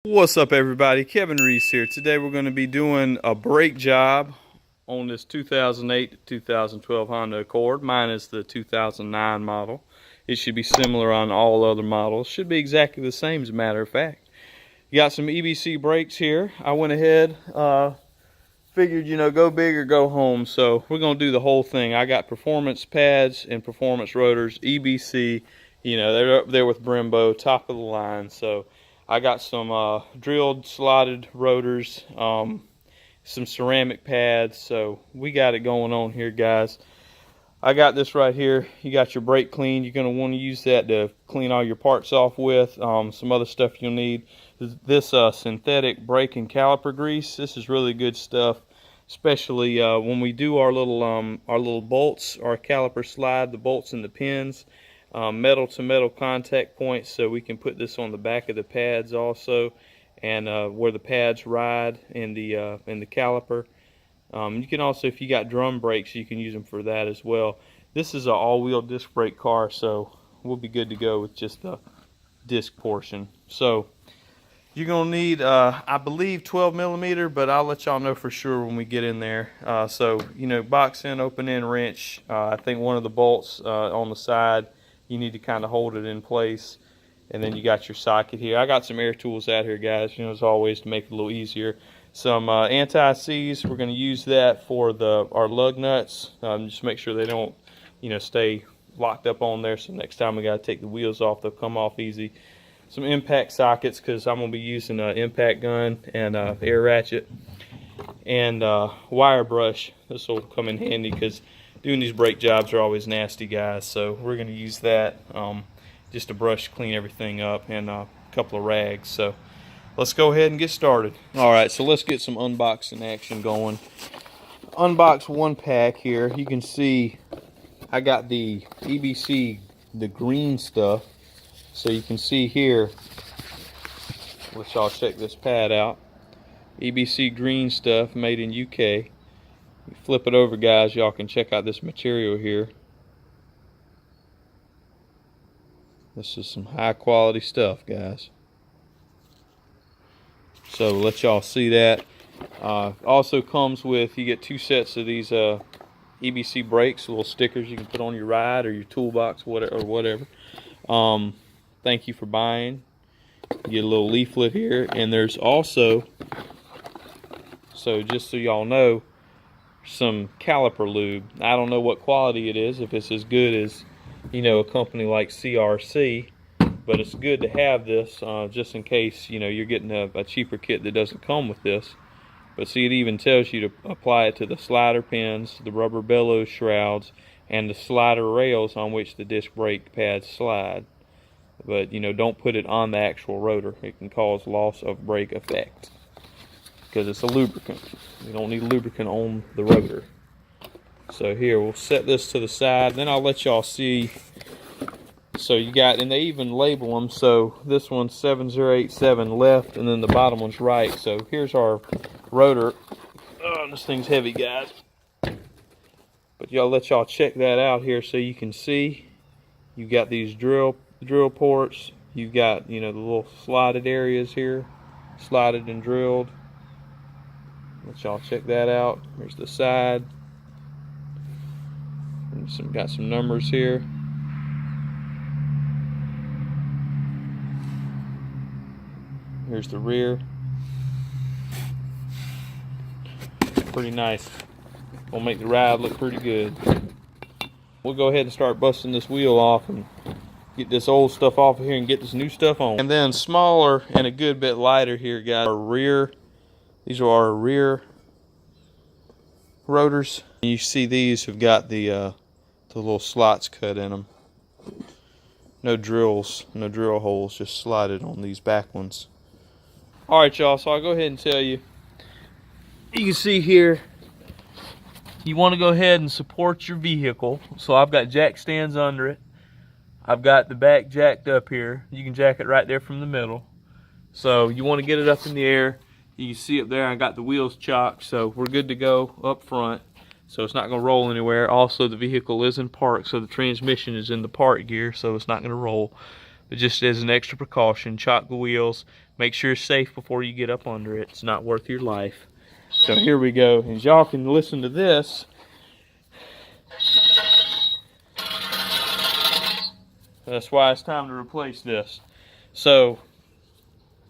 What's up everybody, Kevin Reese here. Today we're going to be doing a brake job on this 2008 to 2012 Honda Accord. Mine is the 2009 model. It should be similar on all other models. Should be exactly the same as a matter of fact. You got some EBC brakes here. I went ahead, figured, go big or go home. So we're going to do the whole thing. I got performance pads and performance rotors, EBC. They're up there with Brembo, top of the line. So I got some drilled slotted rotors, some ceramic pads, so we got it going on here, guys. I got this right here. You got your brake clean. You're going to want to use that to clean all your parts off with. Some other stuff you'll need. This synthetic brake and caliper grease. This is really good stuff, especially when we do our little bolts, our caliper slide, the bolts and the pins. Metal to metal contact points, so we can put this on the back of the pads also, and where the pads ride in the caliper. You can also, if you got drum brakes, you can use them for that as well. This is an all-wheel disc brake car, so we'll be good to go with just the disc portion. So you're gonna need I believe 12mm, but I'll let y'all know for sure when we get in there. So box in, open in wrench. I think one of the bolts on the side, you need to kind of hold it in place, and then you got your socket here. I got some air tools out here, guys, as always, to make it a little easier. Some anti-seize. We're going to use that for our lug nuts. Just make sure they don't stay locked up on there, so next time we got to take the wheels off, they'll come off easy. Some impact sockets, because I'm going to be using an impact gun and air ratchet, and wire brush. This will come in handy because doing these brake jobs are always nasty, guys, so we're going to use that just to brush clean everything up, and a couple of rags. So let's go ahead and get started. Alright, so let's get some unboxing action going. Unbox one pack here. You can see I got the EBC, the green stuff, so you can see here, let y'all check this pad out. EBC green stuff, made in UK. Flip it over, guys, y'all can check out this material here. This is some high quality stuff, guys, so let y'all see that. Also comes with, you get 2 sets of these EBC brakes, little stickers you can put on your ride or your toolbox, whatever. Thank you for buying. You get a little leaflet here, and there's also, so just so y'all know, some caliper lube. I don't know what quality it is, if it's as good as a company like CRC, but it's good to have this just in case you're getting a cheaper kit that doesn't come with this. But see, it even tells you to apply it to the slider pins, the rubber bellows shrouds, and the slider rails on which the disc brake pads slide. But don't put it on the actual rotor. It can cause loss of brake effect because it's a lubricant. You don't need lubricant on the rotor. So here, we'll set this to the side, then I'll let y'all see. So you got, and they even label them, so this one's 7087 left, and then the bottom one's right. So here's our rotor. Oh, this thing's heavy, guys. But let y'all check that out here so you can see. You've got these drill ports. You've got, the little slotted areas here, slotted and drilled. Let y'all check that out. Here's the side. And got some numbers here. Here's the rear. Pretty nice. Will make the ride look pretty good. We'll go ahead and start busting this wheel off and get this old stuff off of here and get this new stuff on. And then smaller and a good bit lighter here, guys. Our rear. These are our rear rotors. You see these have got the little slots cut in them. No drills, no drill holes, just slotted on these back ones. Alright, y'all, so I'll go ahead and tell you. You can see here, you want to go ahead and support your vehicle. So I've got jack stands under it. I've got the back jacked up here. You can jack it right there from the middle. So you want to get it up in the air. You can see up there I got the wheels chocked, so we're good to go up front. So it's not going to roll anywhere. Also, the vehicle is in park, so the transmission is in the park gear, so it's not going to roll. but just as an extra precaution, chock the wheels. Make sure it's safe before you get up under it. It's not worth your life. So here we go. As y'all can listen to this, that's why it's time to replace this. So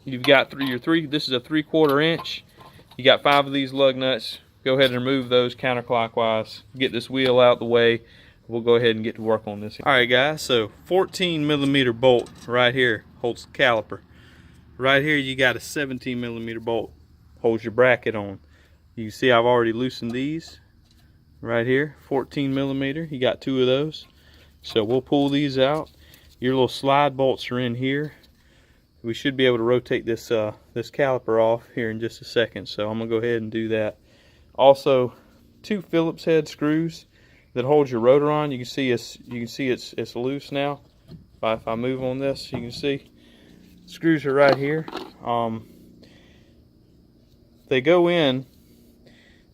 you've got this is a 3/4 inch. You got 5 of these lug nuts. Go ahead and remove those counterclockwise. Get this wheel out the way. We'll go ahead and get to work on this. All right, guys, so 14mm bolt right here holds the caliper. Right here you got a 17mm bolt, holds your bracket on. You can see I've already loosened these right here. 14mm, you got 2 of those. So we'll pull these out. Your little slide bolts are in here. We should be able to rotate this this caliper off here in just a second, so I'm gonna go ahead and do that. Also, 2 Phillips head screws that hold your rotor on. You can see it's loose now. If I move on this, you can see screws are right here. They go in.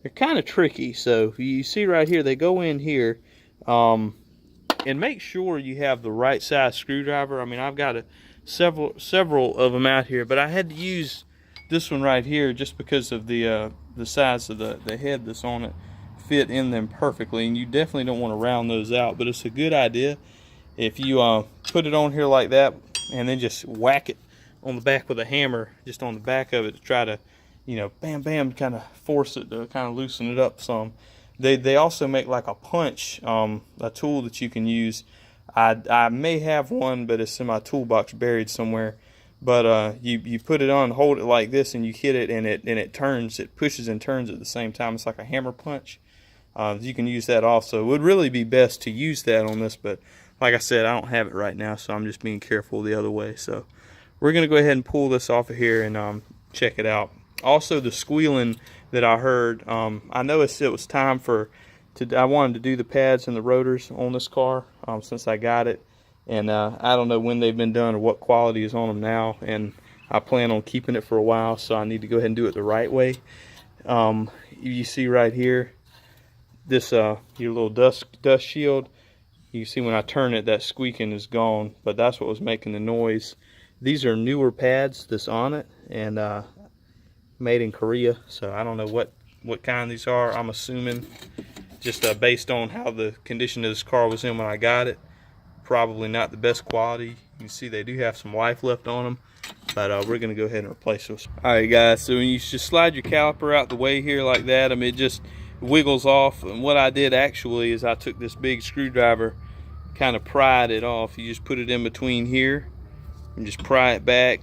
They're kind of tricky. So you see right here, they go in here. And make sure you have the right size screwdriver. I mean, I've got several of them out here, but I had to use this one right here just because of the size of the head that's on it fit in them perfectly, and you definitely don't want to round those out. But it's a good idea if you put it on here like that and then just whack it on the back with a hammer, just on the back of it, to try to, you know, bam bam, kind of force it to kind of loosen it up some. They also make like a punch, a tool that you can use. I may have one, but it's in my toolbox buried somewhere. But you put it on, hold it like this, and you hit it, and it turns. It pushes and turns at the same time. It's like a hammer punch. You can use that also. It would really be best to use that on this, but like I said, I don't have it right now, so I'm just being careful the other way. So we're gonna go ahead and pull this off of here and check it out. Also, the squealing that I heard, I know it was time I wanted to do the pads and the rotors on this car since I got it, and I don't know when they've been done or what quality is on them now, and I plan on keeping it for a while, so I need to go ahead and do it the right way. You see right here, this your little dust shield. You see when I turn it, that squeaking is gone, but that's what was making the noise. These are newer pads that's on it, and made in Korea, so I don't know what kind these are. I'm assuming just based on how the condition of this car was in when I got it, probably not the best quality. You can see they do have some life left on them, but we're gonna go ahead and replace those. All right, guys, so when you just slide your caliper out the way here like that, I mean, it just wiggles off. And what I did actually is I took this big screwdriver, kind of pried it off. You just put it in between here and just pry it back,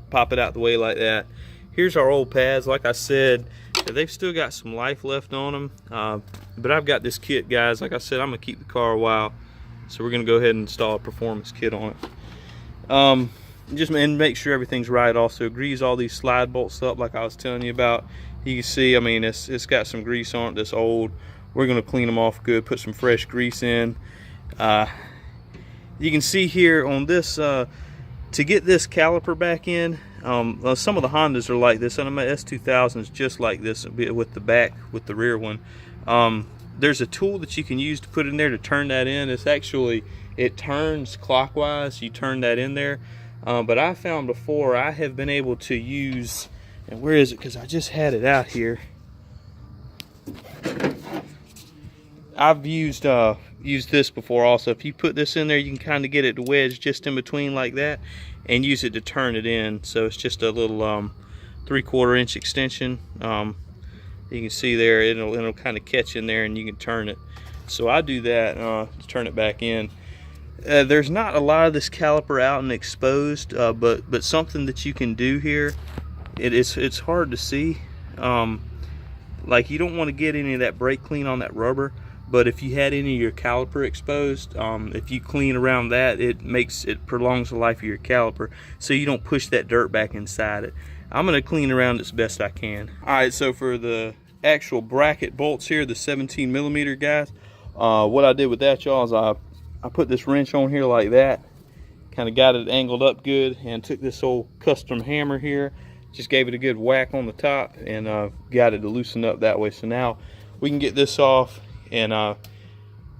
pop it out the way like that. Here's our old pads. Like I said, they've still got some life left on them, but I've got this kit, guys. Like I said, I'm gonna keep the car a while, so we're gonna go ahead and install a performance kit on it. Just make sure everything's right. Also, grease all these slide bolts up like I was telling you about. You can see, I mean, it's got some grease on it that's old. We're gonna clean them off good, put some fresh grease in. You can see here on this, to get this caliper back in, some of the Hondas are like this, and my S2000 is just like this with the rear one. There's a tool that you can use to put in there to turn that in. It turns clockwise. You turn that in there. But I found before I have been able to use, and where is it? Because I just had it out here. I've used this before also. If you put this in there, you can kind of get it to wedge just in between like that and use it to turn it in. So it's just a little 3/4 inch extension. You can see there, it'll kind of catch in there and you can turn it. So I do that to turn it back in. There's not a lot of this caliper out and exposed, but something that you can do here, it's hard to see. Like, you don't want to get any of that brake clean on that rubber, but if you had any of your caliper exposed, if you clean around that, it prolongs the life of your caliper, so you don't push that dirt back inside it. I'm going to clean around as best I can. Alright, so for the actual bracket bolts here, the 17mm guys, what I did with that, y'all, is I put this wrench on here like that, kind of got it angled up good, and took this old custom hammer here, just gave it a good whack on the top, and got it to loosen up that way. So now we can get this off and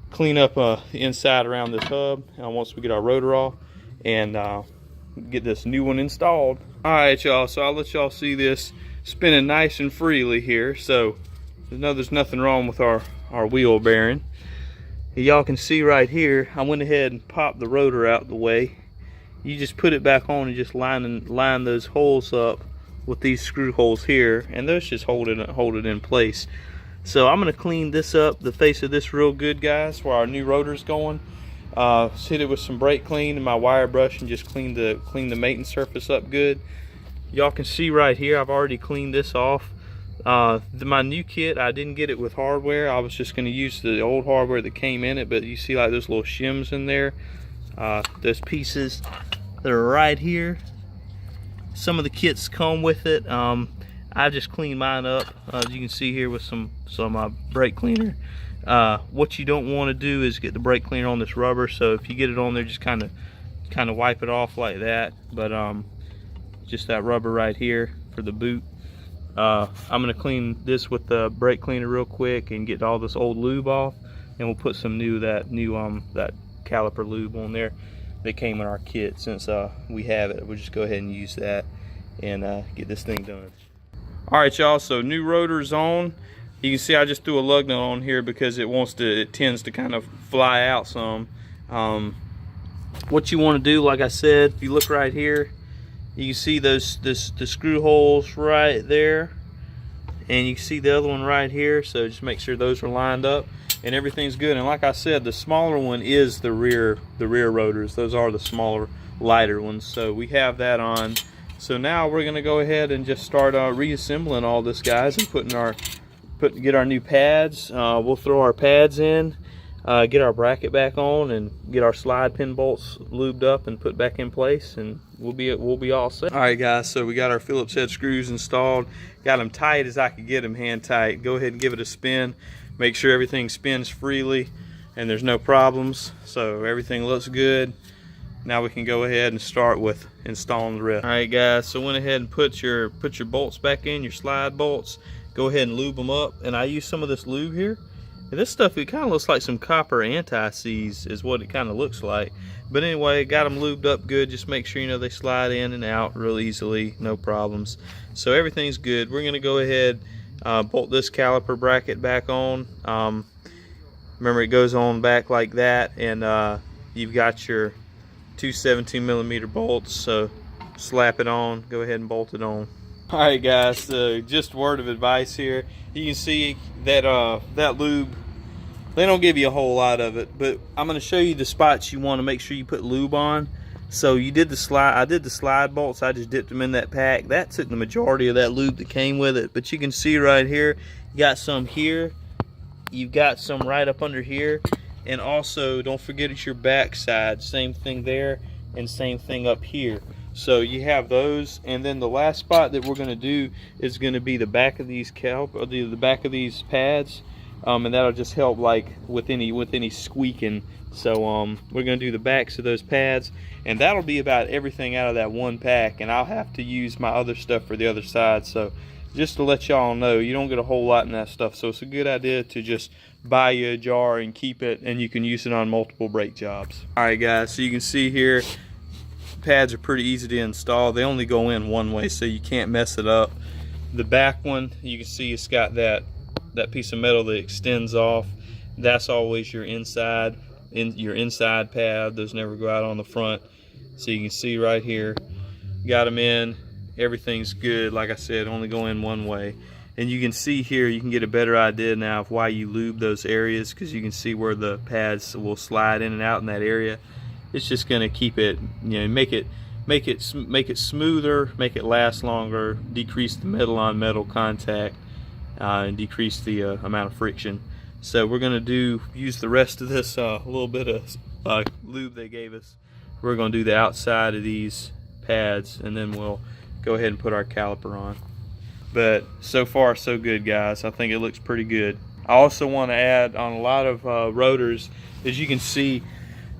clean up the inside around this hub once we get our rotor off, and get this new one installed. Alright y'all, so I'll let y'all see this spinning nice and freely here. So there's nothing wrong with our wheel bearing. Y'all can see right here, I went ahead and popped the rotor out the way. You just put it back on and just line those holes up with these screw holes here, and those just hold it in place. So I'm gonna clean this up, the face of this real good, guys, where our new rotor's going. Hit it with some brake clean and my wire brush and just clean the maintenance surface up good. Y'all can see right here, I've already cleaned this off. My new kit, I didn't get it with hardware. I was just going to use the old hardware that came in it, but you see like those little shims in there, those pieces that are right here. Some of the kits come with it. I just cleaned mine up, as you can see here, with some brake cleaner. What you don't want to do is get the brake cleaner on this rubber, so if you get it on there, just kind of wipe it off like that. But just that rubber right here for the boot. I'm gonna clean this with the brake cleaner real quick and get all this old lube off, and we'll put some that Caliper lube on there that came in our kit. Since we have it, we'll just go ahead and use that and get this thing done. All right, y'all, so new rotor's on. You can see I just threw a lug nut on here because it tends to kind of fly out some. What you want to do, like I said, if you look right here, you can see the screw holes right there, and you can see the other one right here. So just make sure those are lined up and everything's good. And like I said, the smaller one is the rear rotors. Those are the smaller, lighter ones. So we have that on. So now we're gonna go ahead and just start reassembling all this, guys, and get our new pads. We'll throw our pads in, get our bracket back on, and get our slide pin bolts lubed up and put back in place, and we'll be all set. All right, guys, so we got our Phillips head screws installed. Got them tight as I could get them, hand tight. Go ahead and give it a spin. Make sure everything spins freely and there's no problems. So everything looks good. Now we can go ahead and start with installing the rest. All right, guys, so went ahead and put your bolts back in, your slide bolts. Go ahead and lube them up, and I use some of this lube here. And this stuff, it kind of looks like some copper anti-seize is what it kind of looks like. But anyway, got them lubed up good. Just make sure, you know, they slide in and out real easily, no problems. So everything's good. We're gonna go ahead, bolt this caliper bracket back on. Remember, it goes on back like that, and you've got your two 17mm bolts, so slap it on, go ahead and bolt it on. All right, guys, so just a word of advice here. You can see that that lube, they don't give you a whole lot of it, but I'm going to show you the spots you want to make sure you put lube on. So I did the slide bolts. I just dipped them in that pack. That took the majority of that lube that came with it. But you can see right here, you got some here, you've got some right up under here, and also don't forget it's your back side. Same thing there, and same thing up here. So you have those, and then the last spot that we're going to do is going to be the back of these the back of these pads, and that'll just help like with any squeaking. So we're going to do the backs of those pads, and that'll be about everything out of that one pack, and I'll have to use my other stuff for the other side. So just to let y'all know, you don't get a whole lot in that stuff, so it's a good idea to just buy you a jar and keep it, and you can use it on multiple brake jobs. All right, guys, so you can see here, pads are pretty easy to install. They only go in one way, so you can't mess it up. The back one, you can see it's got that piece of metal that extends off. That's always your inside pad. Those never go out on the front. So you can see right here, got them in, everything's good. Like I said, only go in one way. And you can see here, you can get a better idea now of why you lube those areas, because you can see where the pads will slide in and out in that area. It's just going to keep it, you know, make it smoother, make it last longer, decrease the metal on metal contact, and decrease the amount of friction. So we're going to use the rest of this little bit of lube they gave us. We're going to do the outside of these pads, and then we'll go ahead and put our caliper on. But so far so good, guys. I think it looks pretty good. I also want to add on a lot of rotors, as you can see,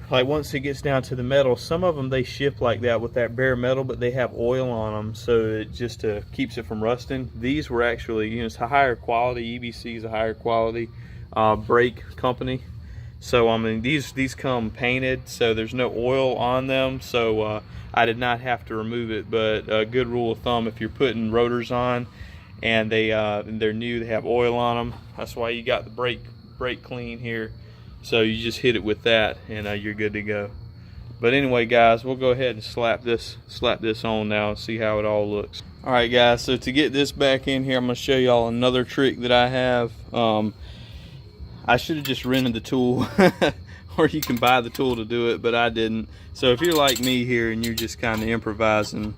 like once it gets down to the metal, some of them they ship like that with that bare metal, but they have oil on them, so it just keeps it from rusting. These were actually, you know, it's a higher quality. EBC is a higher quality brake company, So I mean, these come painted, so there's no oil on them, so I did not have to remove it. But a good rule of thumb, if you're putting rotors on and they're new, they have oil on them, that's why you got the brake clean here. So you just hit it with that and you're good to go. But anyway guys, we'll go ahead and slap this on now and see how it all looks. Alright guys, so to get this back in here, I'm going to show y'all another trick that I have. I should have just rented the tool or you can buy the tool to do it, but I didn't. So if you're like me here and you're just kind of improvising,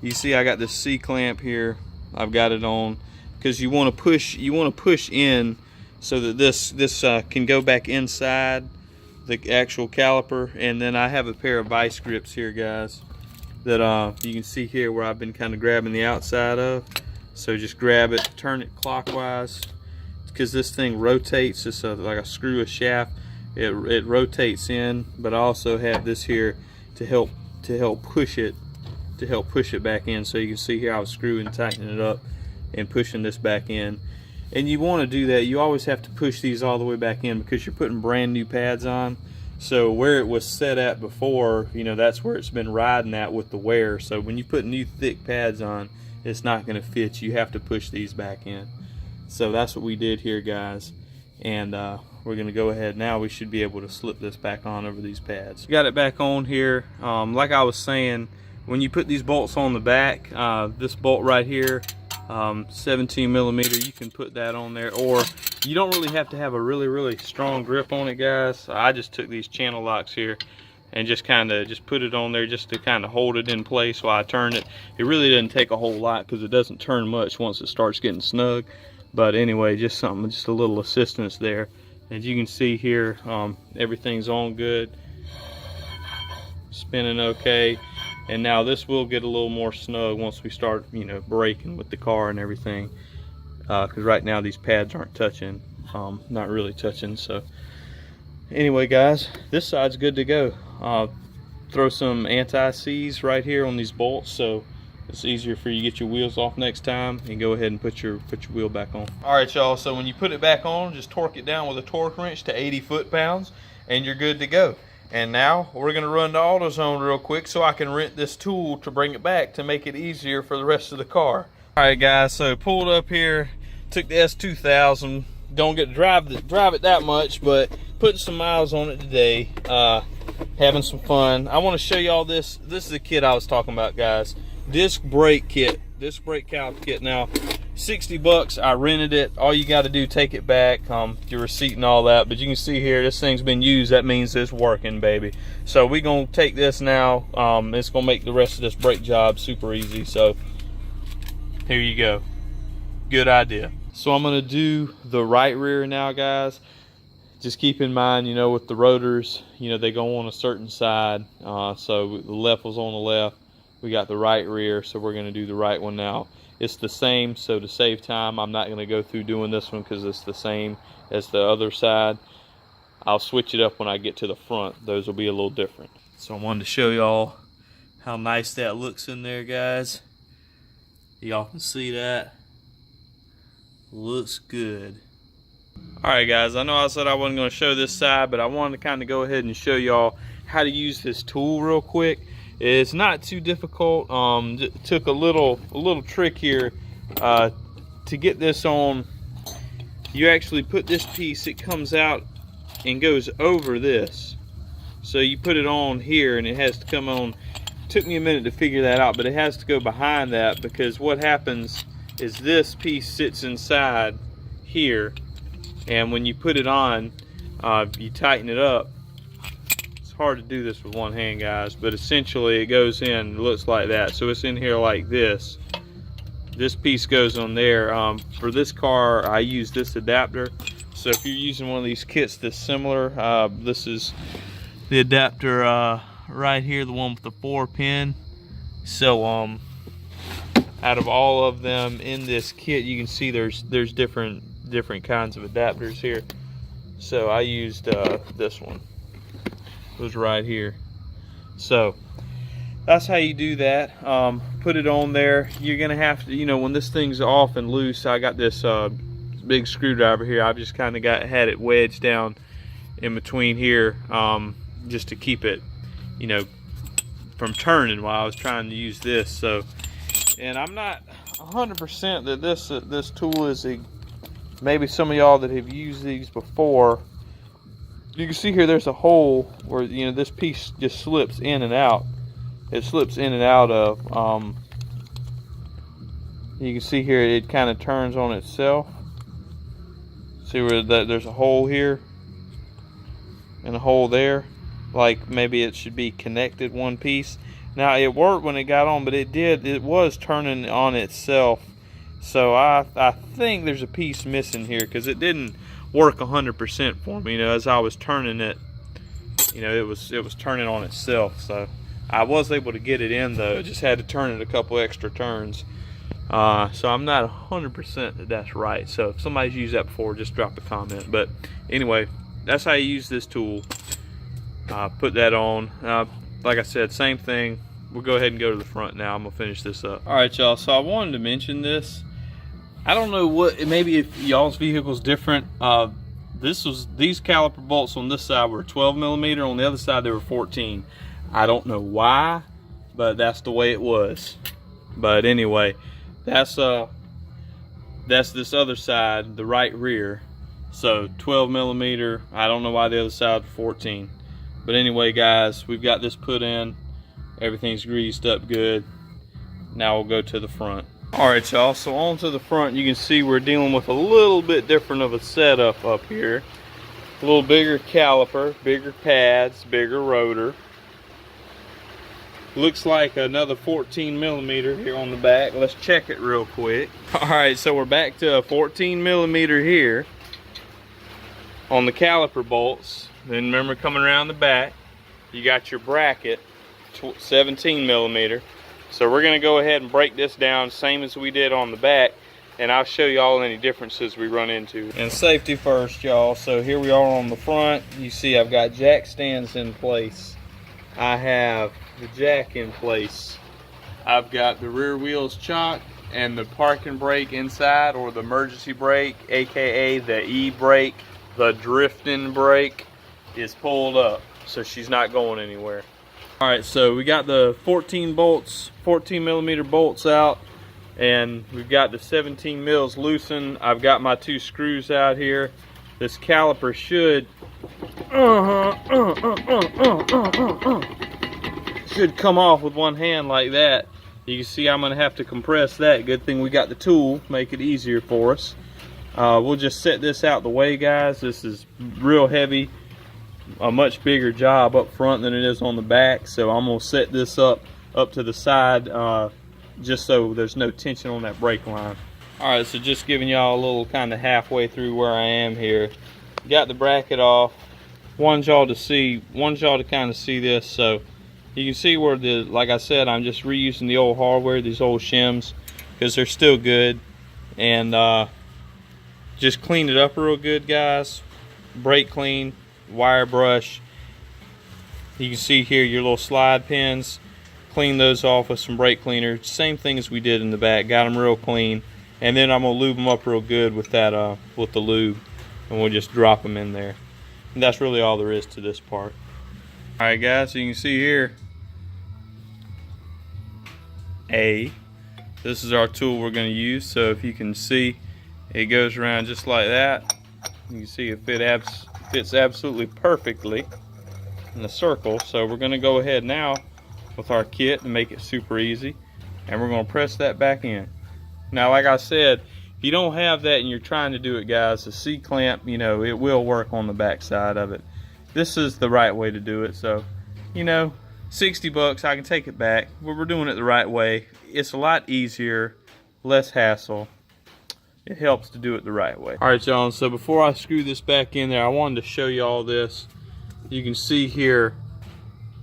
you see I got this C clamp here. I've got it on because you want to push in so that this can go back inside the actual caliper. And then I have a pair of vice grips here guys that you can see here where I've been kind of grabbing the outside of. So just grab it, turn it clockwise, because this thing rotates. It's like a screw, a shaft. It rotates in, but I also have this here to help push it back in. So you can see here I was screwing and tightening it up and pushing this back in. And you want to do that. You always have to push these all the way back in because you're putting brand new pads on. So where it was set at before, you know, that's where it's been riding at with the wear. So when you put new thick pads on, it's not going to fit. You have to push these back in. So that's what we did here guys. And we're going to go ahead now. We should be able to slip this back on over these pads. Got it back on here. Like I was saying, when you put these bolts on the back, this bolt right here, 17 millimeter, you can put that on there, or you don't really have to have a really strong grip on it guys. I just took these channel locks here and just put it on there just to kind of hold it in place while I turn it. It really doesn't take a whole lot because it doesn't turn much once it starts getting snug. But anyway, just a little assistance there. As you can see here, everything's on good, spinning okay. And now this will get a little more snug once we start, you know, braking with the car and everything. Because right now these pads aren't touching, not really touching. So anyway guys, this side's good to go. Throw some anti-seize right here on these bolts so it's easier for you to get your wheels off next time, and go ahead and put your wheel back on. Alright y'all, so when you put it back on, just torque it down with a torque wrench to 80 foot-pounds and you're good to go. And now we're going to run to AutoZone real quick so I can rent this tool to bring it back to make it easier for the rest of the car. Alright guys, so pulled up here, took the S2000, don't get to drive it that much, but putting some miles on it today, having some fun. I want to show y'all this. This is the kit I was talking about guys. Disc brake kit, disc brake caliper kit. Now 60 bucks, I rented it. All you got to do, take it back, your receipt and all that. But you can see here, this thing's been used. That means it's working, baby. So we're gonna take this now. It's gonna make the rest of this brake job super easy. So here you go. Good idea. So I'm gonna do the right rear now, guys. Just keep in mind, you know, with the rotors, you know, they go on a certain side. So the left was on the left. We got the right rear, so we're gonna do the right one now. It's the same, so to save time, I'm not gonna go through doing this one because it's the same as the other side. I'll switch it up when I get to the front. Those will be a little different. So I wanted to show y'all how nice that looks in there, guys. Y'all can see that. Looks good. Alright guys, I know I said I wasn't going to show this side, but I wanted to kind of go ahead and show y'all how to use this tool real quick. It's not too difficult. Took a little trick here to get this on. You actually put this piece, it comes out and goes over this. So you put it on here and it has to come on. Took me a minute to figure that out, but it has to go behind that, because what happens is this piece sits inside here, and when you put it on, you tighten it up. It's hard to do this with one hand, guys, but essentially it goes in, it looks like that. So it's in here like this. This piece goes on there. For this car, I use this adapter. So if you're using one of these kits that's similar, this is the adapter right here, the one with the 4-pin. So out of all of them in this kit, you can see there's different kinds of adapters here. So I used this one. It was right here. So that's how you do that. Put it on there. You're gonna have to, you know, when this thing's off and loose, I got this big screwdriver here. I've just kind of had it wedged down in between here, just to keep it, you know, from turning while I was trying to use this. So, and I'm not 100% that this tool is maybe some of y'all that have used these before, you can see here there's a hole where, you know, this piece just slips in and out. It slips in and out of. You can see here it kind of turns on itself. See where there's a hole here and a hole there. Like maybe it should be connected one piece. Now it worked when it got on, but it was turning on itself. So I think there's a piece missing here because it didn't work 100% for me. You know, as I was turning it, you know, it was turning on itself. So I was able to get it in though. Just had to turn it a couple extra turns. So I'm not 100% that that's right. So if somebody's used that before, just drop a comment. But anyway, that's how you use this tool. Put that on. Like I said, same thing. We'll go ahead and go to the front now. I'm gonna finish this up. All right, y'all. So I wanted to mention this. I don't know what, maybe if y'all's vehicle's different. These caliper bolts on this side were 12mm. On the other side they were 14. I don't know why, but that's the way it was. But anyway, that's this other side, the right rear. So 12mm. I don't know why the other side was 14. But anyway, guys, we've got this put in. Everything's greased up good. Now we'll go to the front. All right, y'all, so on to the front, you can see we're dealing with a little bit different of a setup up here. A little bigger caliper, bigger pads, bigger rotor. Looks like another 14mm here on the back. Let's check it real quick. All right, so we're back to a 14mm here on the caliper bolts. Then remember, coming around the back, you got your bracket, 17mm. So we're gonna go ahead and break this down same as we did on the back, and I'll show you all any differences we run into. And safety first, y'all. So here we are on the front. You see I've got jack stands in place. I have the jack in place. I've got the rear wheels chocked and the parking brake inside, or the emergency brake, aka the E-brake, the drifting brake, is pulled up, so she's not going anywhere. All right, so we got the 14mm bolts out, and we've got the 17 mils loosened. I've got my 2 screws out here. This caliper should come off with one hand like that. You can see I'm gonna have to compress that. Good thing we got the tool, make it easier for us. We'll just set this out the way, guys. This is real heavy, a much bigger job up front than it is on the back, so I'm gonna set this up to the side, just so there's no tension on that brake line. All right, so just giving y'all a little kind of halfway through where I am here. Got the bracket off. Wanted y'all to kind of see this. So you can see where like I said, I'm just reusing the old hardware, these old shims, because they're still good. And just cleaned it up real good, guys. Brake clean, wire brush. You can see here your little slide pins. Clean those off with some brake cleaner. Same thing as we did in the back. Got them real clean. And then I'm gonna lube them up real good with that with the lube, and we'll just drop them in there. And that's really all there is to this part. All right, guys. So you can see here. This is our tool we're gonna use. So if you can see, it goes around just like that. You can see it fits absolutely perfectly in the circle. So we're gonna go ahead now with our kit and make it super easy, and we're gonna press that back in. Now, like I said, if you don't have that and you're trying to do it, guys, the C-clamp, you know, it will work on the back side of it. This is the right way to do it. So, you know, 60 bucks, I can take it back, but we're doing it the right way. It's a lot easier, less hassle. It helps to do it the right way. All right, y'all, so before I screw this back in there, I wanted to show you all this. You can see here,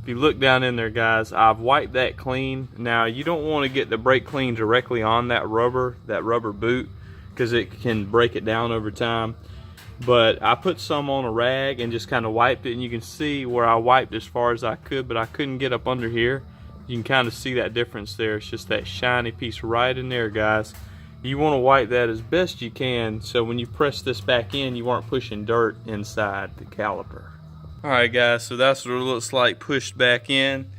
if you look down in there, guys, I've wiped that clean. Now, you don't want to get the brake clean directly on that rubber boot, because it can break it down over time. But I put some on a rag and just kind of wiped it, and you can see where I wiped as far as I could, but I couldn't get up under here. You can kind of see that difference there. It's just that shiny piece right in there, guys. You want to wipe that as best you can, so when you press this back in, you aren't pushing dirt inside the caliper. Alright guys, so that's what it looks like pushed back in.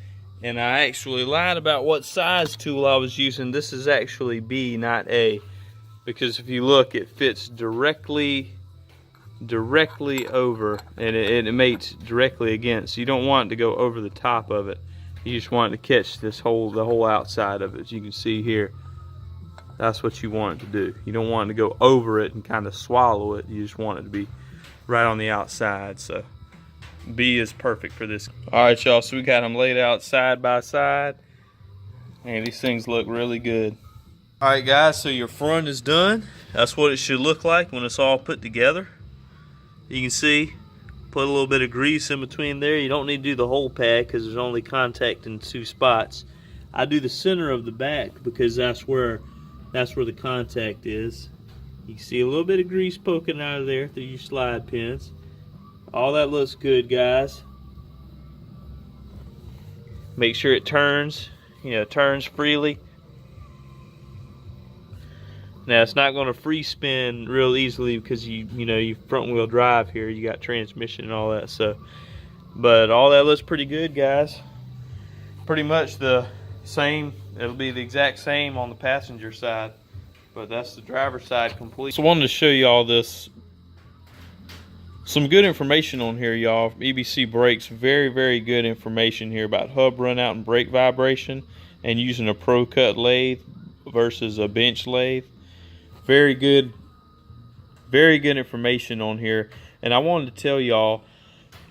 And I actually lied about what size tool I was using. This is actually B, not A. Because if you look, it fits directly over, and it mates directly against. You don't want it to go over the top of it. You just want it to catch the whole outside of it. As you can see here, that's what you want it to do. You don't want it to go over it and kind of swallow it. You just want it to be right on the outside. So B is perfect for this. All right, y'all, so we got them laid out side by side, and these things look really good. All right, guys, so your front is done. That's what it should look like when it's all put together. You can see, put a little bit of grease in between there. You don't need to do the whole pad because there's only contact in 2 spots. I do the center of the back because that's where the contact is. You can see a little bit of grease poking out of there through your slide pins. All that looks good, guys. Make sure it turns, turns freely. Now it's not going to free spin real easily because you front wheel drive here. You got transmission and all that. So, but all that looks pretty good, guys. Pretty much the same. It'll be the exact same on the passenger side, but that's the driver's side complete. So I wanted to show you all this. Some good information on here, y'all. EBC brakes, very, very good information here about hub run out and brake vibration, and using a pro cut lathe versus a bench lathe. Very good information on here. And I wanted to tell y'all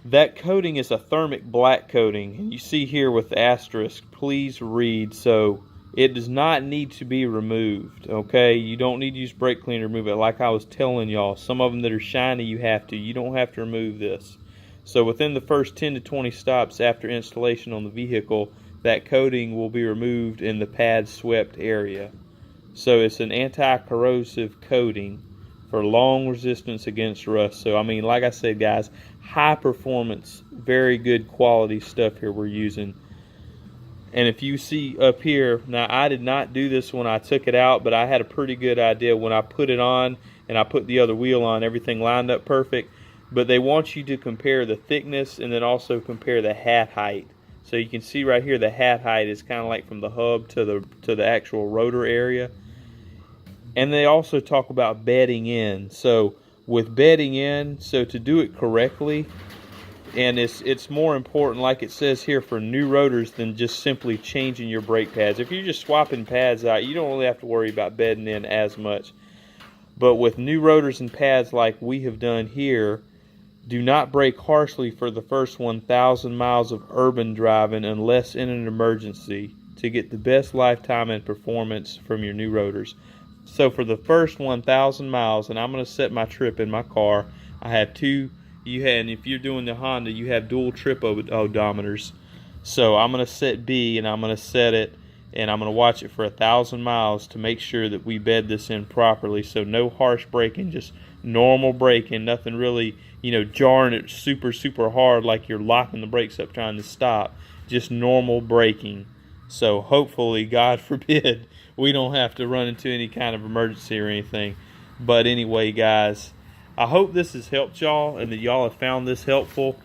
that coating is a thermic black coating, and you see here with the asterisk, please read. So it does not need to be removed, okay? You don't need to use brake cleaner to remove it. Like I was telling y'all, some of them that are shiny you have to. You don't have to remove this. So within the first 10 to 20 stops after installation on the vehicle, that coating will be removed in the pad swept area. So it's an anti-corrosive coating for long resistance against rust. So I mean, like I said, guys, high performance, very good quality stuff here we're using. And if you see up here, now I did not do this when I took it out, but I had a pretty good idea when I put it on and I put the other wheel on, everything lined up perfect. But they want you to compare the thickness and then also compare the hat height. So you can see right here the hat height is kind of like from the hub to the actual rotor area. And they also talk about bedding in. So with bedding in, so to do it correctly, and it's more important, like it says here, for new rotors than just simply changing your brake pads. If you're just swapping pads out, you don't really have to worry about bedding in as much. But with new rotors and pads like we have done here, do not brake harshly for the first 1,000 miles of urban driving unless in an emergency to get the best lifetime and performance from your new rotors. So for the first 1,000 miles, and I'm going to set my trip in my car, I have two. And if you're doing the Honda, you have dual trip odometers. So I'm going to set B, and I'm going to set it, and I'm going to watch it for 1,000 miles to make sure that we bed this in properly. So no harsh braking, just normal braking, nothing really, jarring it super, super hard like you're locking the brakes up trying to stop. Just normal braking. So hopefully, God forbid, we don't have to run into any kind of emergency or anything. But anyway, guys, I hope this has helped y'all and that y'all have found this helpful.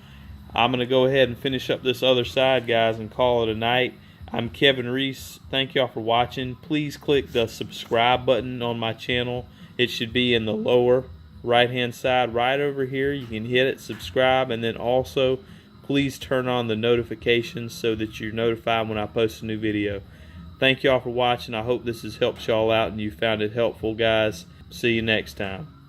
I'm going to go ahead and finish up this other side, guys, and call it a night. I'm Kevin Reese. Thank y'all for watching. Please click the subscribe button on my channel. It should be in the lower right-hand side right over here. You can hit it, subscribe, and then also please turn on the notifications so that you're notified when I post a new video. Thank y'all for watching. I hope this has helped y'all out and you found it helpful, guys. See you next time.